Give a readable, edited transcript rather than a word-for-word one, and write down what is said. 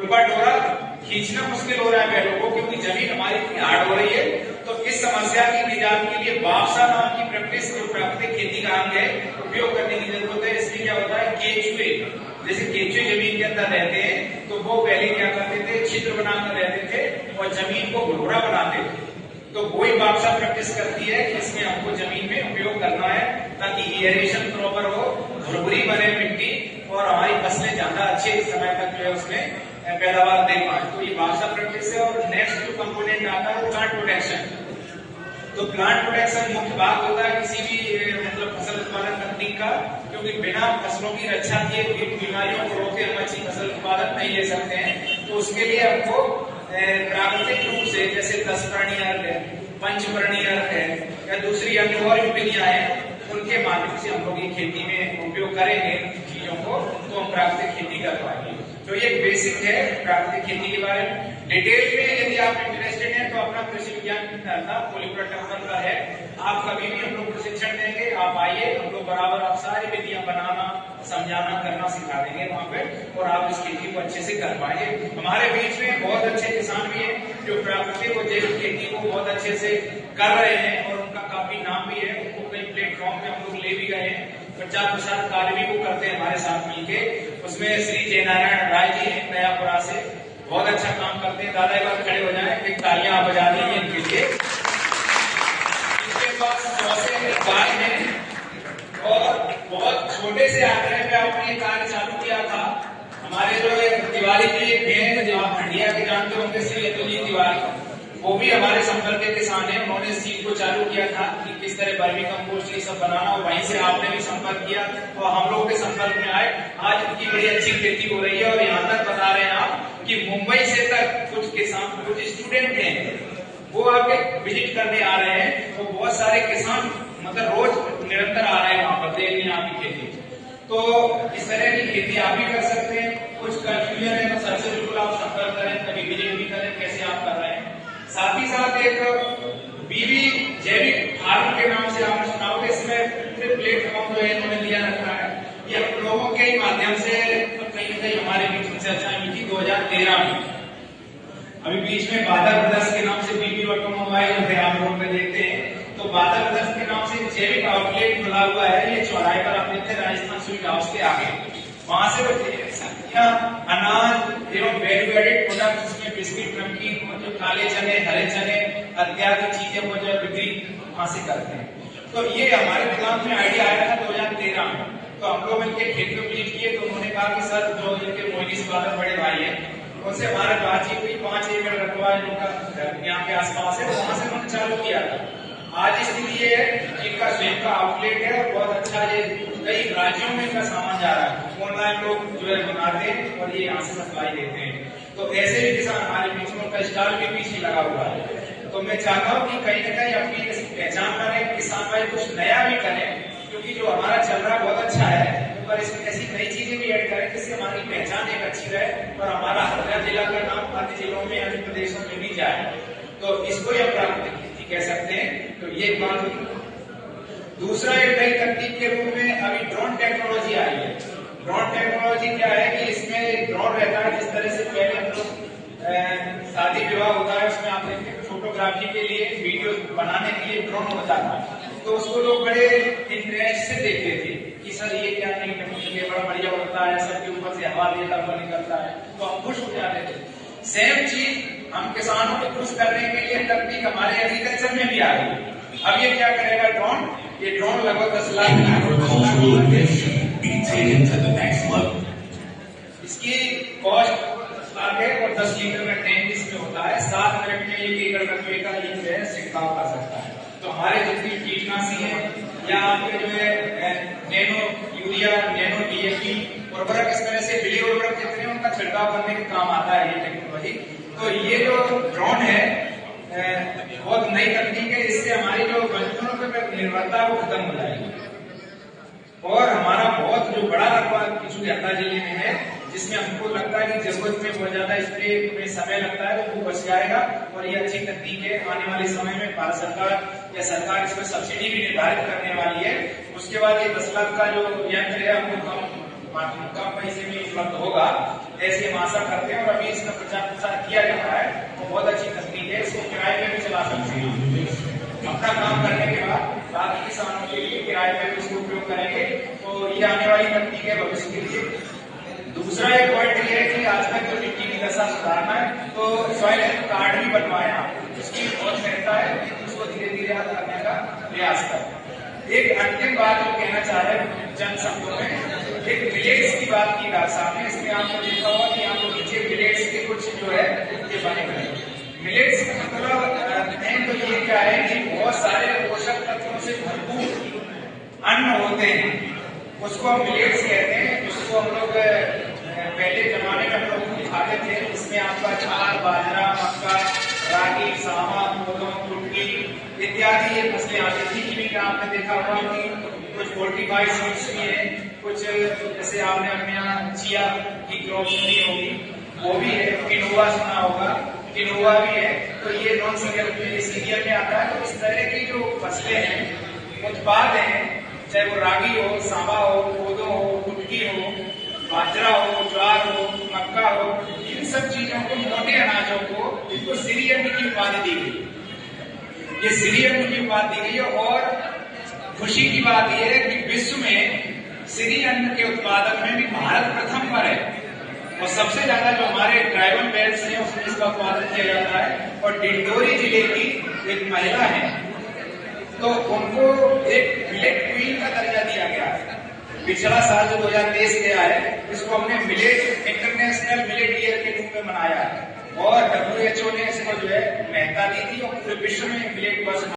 उनका डोरा खींचना मुश्किल हो रहा है बैलों को, क्योंकि जमीन हमारी इतनी हार्ड हो रही है। तो इस समस्या की निजात के लिए बावसा नाम की प्रैक्टिस जो प्राकृतिक खेती का अंग है उपयोग करने की जरूरत है। इसमें क्या होता है, केचुए, जैसे केचुए जमीन के अंदर रहते हैं तो वो पहले क्या करते थे, छिद्र बनाकर रहते थे और जमीन को भुरभुरा बनाते थे। तो वही बावसा प्रैक्टिस करती है कि इसमें हमको जमीन में उपयोग करना है ताकि एयरेशन प्रॉपर हो, भुरभुरी बने मिट्टी और हमारी फसलें ज्यादा अच्छे समय तक जो है उसमें पैदावार दे पाए। तो ये बावसा प्रैक्टिस है। और नेक्स्ट जो कंपोनेंट आता है वो प्लांट प्रोटेक्शन। तो प्लांट प्रोटेक्शन मुख्य भाग होता है किसी भी मतलब फसल उत्पादन तकनीक का, क्योंकि बिना फसलों की रक्षा किए बीमारियों को रोके हम अच्छी फसल उत्पादन नहीं ले सकते हैं। तो उसके लिए हमको प्राकृतिक रूप से जैसे 10 पर्णी अर्क है, पंचपर्णी अर्क है या दूसरी अन्य और विधियां हैं, उनके माध्यम से हम लोग ये खेती में उपयोग करेंगे चीजों को, तो हम प्राकृतिक खेती कर पाएंगे। तो ये बेसिक है प्राकृतिक खेती के बारे में। डिटेल में यदि आप इंटरेस्टेड हैं तो अपना कृषि विज्ञान केंद्र पोलीप्लॉट नंबर का है, आप कभी भी हम लोग प्रशिक्षण देंगे, आप आइए, हम लोग बराबर आप सारी विधियां बनाना, समझाना, करना सिखा देंगे वहां पे, और आप इस खेती को अच्छे से कर पाएंगे। हमारे बीच में बहुत अच्छे किसान भी हैं जो प्राकृतिक और जैविक खेती को बहुत अच्छे से कर रहे हैं और उनका काफी नाम भी है। उनको कई प्लेटफॉर्म पे हम लोग ले भी गए हैं, प्रचार प्रसार कार्य भी वो करते हैं हमारे साथ मिलके। उसमें श्री जयनारायण राय जी हैं नयापुरा से, बहुत अच्छा काम करते हैं। दादा एक बार खड़े हो जाएं, एक तालियां बजा दीजिए इनके लिए। इसके पास 100 से गाय है और बहुत छोटे से आग्रह पे आपने ये कार्य चालू किया था। हमारे जो तिवारी जी एक हैं जो आप हंडिया के जानते होंगे, श्री अतुल जी तिवारी, वो भी हमारे संपर्क के किसान हैं। उन्होंने इस चीज को चालू किया था कि किस तरह वर्मी कंपोस्ट ये सब बनाना, और वहीं से आपने भी संपर्क किया और हम लोग के संपर्क में आए। आज इतनी बड़ी अच्छी खेती हो रही है और यहाँ तक बता रहे हैं आप कि मुंबई से तक कुछ किसान, कुछ स्टूडेंट हैं वो आके विजिट करने आ रहे हैं। तो बहुत सारे किसान मतलब रोज निरंतर आ रहे हैं वहां पर देखने आपकी खेती। तो इस तरह की खेती आप भी कर सकते हैं। कुछ कंफ्यूजन है तो सबसे बिल्कुल आप संपर्क करें, कभी विजिट भी करें कैसे आप कर रहे हैं। साथ ही साथ एक बीबी जैविक फार्म के नाम से आपने सुना होगा, इसमें प्लेटफॉर्म जो है इन्होंने दिया रखा है। ये हम लोगों के ही माध्यम से कहीं न कहीं हमारे बीच में चर्चा हुई थी 2013 में। अभी बीच में बादल ब्रदर्स के नाम से बीबी ऑटोमोबाइल है, आप रोड पे देखते हैं, तो बादल ब्रदर्स के नाम से जैविक आउटलेट खुला हुआ है। ये चौराहे पर आप देखते हैं राजस्थान स्वीट हाउस के आगे, वहां से सब्जियां, अनाज एवं वैल्यू एडेड प्रोडक्ट, जिसमें बिस्किट, नमकीन, जो काले चने, हरे चने इत्यादि चीजें वो जो बिक्री वहां से करते हैं। तो ये हमारे दिमाग में आइडिया आया था 2013 में। तो हम लोग इनके खेत में विजिट किए तो उन्होंने कहा कि सर जो इनके मोहिनी बादल बड़े भाई हैं उनसे हमारे बातचीत हुई, 5 एकड़ रकबा इनका यहाँ के आसपास है, वहां से उन्होंने चालू किया था। आज स्थिति ये है कि इनका स्वयं का आउटलेट है और बहुत अच्छा, ये कई राज्यों में इनका सामान जा रहा है। ऑनलाइन लोग जो है मंगाते हैं और ये यहाँ से सप्लाई देते हैं। तो ऐसे भी किसान हमारे बीच में, उनका स्टॉल भी पीछे लगा हुआ है। तो मैं चाहता हूँ कि कहीं न कहीं अपनी पहचान करें, किसान भाई कुछ नया भी करें, क्योंकि जो हमारा चल रहा है बहुत अच्छा है, पर इसमें ऐसी नई चीजें भी ऐड करें जिससे हमारी पहचान एक अच्छी रहे और हमारा हर जिला का नाम अन्य जिलों में, अन्य प्रदेशों में भी जाए। तो इसको ही हम प्राकृतिक खेती कह सकते हैं। तो ये बात हुई। दूसरा एक नई तकनीक के रूप में अभी ड्रोन टेक्नोलॉजी आई है। ड्रोन टेक्नोलॉजी क्या है कि इसमें ड्रोन रहता है, जिस तरह से पहले हम लोग शादी विवाह होता है उसमें आप देखते हैं फोटोग्राफी के लिए, वीडियो बनाने के लिए ड्रोन होता था, तो उसको लोग बड़े इंटरेस्ट से देखते थे कि सर ये क्या नई टेक्नोलॉजी है, बड़ा बढ़िया होता है, सबके ऊपर से हवा देता हुआ निकलता है, तो हम खुश हो जाते थे। सेम चीज हम किसानों को खुश करने के लिए तकनीक हमारे एग्रीकल्चर में भी आ गई। अब ये क्या करेगा ड्रोन, ये ड्रोन लगभग 10 लाख इसकी कॉस्ट है और 10 लीटर का टैंक इसमें होता है। 7 मिनट में 1 एकड़ रकबे का ये जो है छिड़काव कर सकता है। तो हमारे जितनी कीटनाशी है या आपके जो है नैनो यूरिया, नैनो डीएपी उर्वरक, इस तरह से बिली उर्वरक जितने उनका छिड़काव करने के काम आता है ये टेक्नोलॉजी। तो ये जो ड्रोन है बहुत नई तकनीक है, इससे हमारी जो मजदूरों पर निर्भरता है वो खत्म हो जाएगी और हमारा बहुत जो बड़ा रकबा हरदा जिले में है, जिसमें हमको लगता है कि जरूरत में बहुत ज्यादा स्प्रे में समय लगता है, तो वो बच जाएगा। और ये अच्छी तकनीक है। आने वाले समय में भारत सरकार या सरकार इसमें सब्सिडी भी निर्धारित करने वाली है। उसके बाद ये 10 लाख का जो यंत्र है हमको कम पैसे में उपलब्ध होगा। ऐसी हम आशा करते हैं। और अभी इसका प्रचार प्रसार किया जा रहा है, वो बहुत अच्छी तकनीक है, इसको किराए पे भी चला सकते हैं। अपना काम करने के बाद बाकी किसानों के लिए किराए पे भी इसको उपयोग करेंगे, तो ये आने वाली तकनीक है भविष्य के लिए। दूसरा एक पॉइंट ये है कि आज तक जो मिट्टी की दशा सुधारना है, तो सॉइल हेल्थ कार्ड भी बनवाया, उसकी बहुत महत्ता है, उसको धीरे धीरे याद करने का प्रयास कर। एक अंतिम बात जो कहना चाह रहे हैं जन शब्दों में, एक मिलेट्स की बात की डॉक्टर साहब ने, इसमें आपको देखा होगा कि यहाँ पर नीचे मिलेट्स के कुछ जो है ये बने हुए हैं। मिलेट्स का मतलब मेन तो ये क्या है कि बहुत सारे पोषक तत्वों से भरपूर अन्न होते हैं, उसको हम मिलेट्स कहते हैं। उसको हम लोग पहले जमाने में हम लोग खाते थे, इसमें आपका ज्वार, बाजरा, मक्का, रागी, सावा, कोदो, कुटकी इत्यादि ये फसलें आती थी। जिनमें आपने देखा होगा कि कुछ फोर्टिफाइड सीड्स भी है, कुछ जैसे आपने अपने यहाँ चिया की क्रॉप सुनी होगी, वो भी है, किनोवा सुना होगा, किनोवा भी है, तो ये नॉन सीरियल में आता है। तो इस तरह की जो फसलें हैं, उत्पाद हैं, चाहे वो रागी हो, सांबा हो, कोदो हो, कुटकी हो, बाजरा हो, ज्वार हो, मक्का हो, इन सब चीजों को, मोटे अनाजों को, इनको सीरी अन्न की उपाधि दी गई। ये सीरी अन्न की उपाधि दी गई है। और खुशी की बात यह है कि विश्व में सीरी अन्न के उत्पादन में भी भारत प्रथम पर है, और सबसे ज्यादा जो हमारे ट्राइबल बेल्ट हैं उसमें इसका उत्पादन किया जाता है। और डिंडोरी जिले की एक महिला है, तो उनको एक मिलेट क्वीन का दर्जा दिया गया है। पिछला साल जो 2023 गया है, इसको हमने मिलेट इंटरनेशनल मिलेट ईयर के रूप में मनाया है, और WHO ने इसको जो है महत्ता दी थी, और पूरे विश्व में मिलेट वर्ष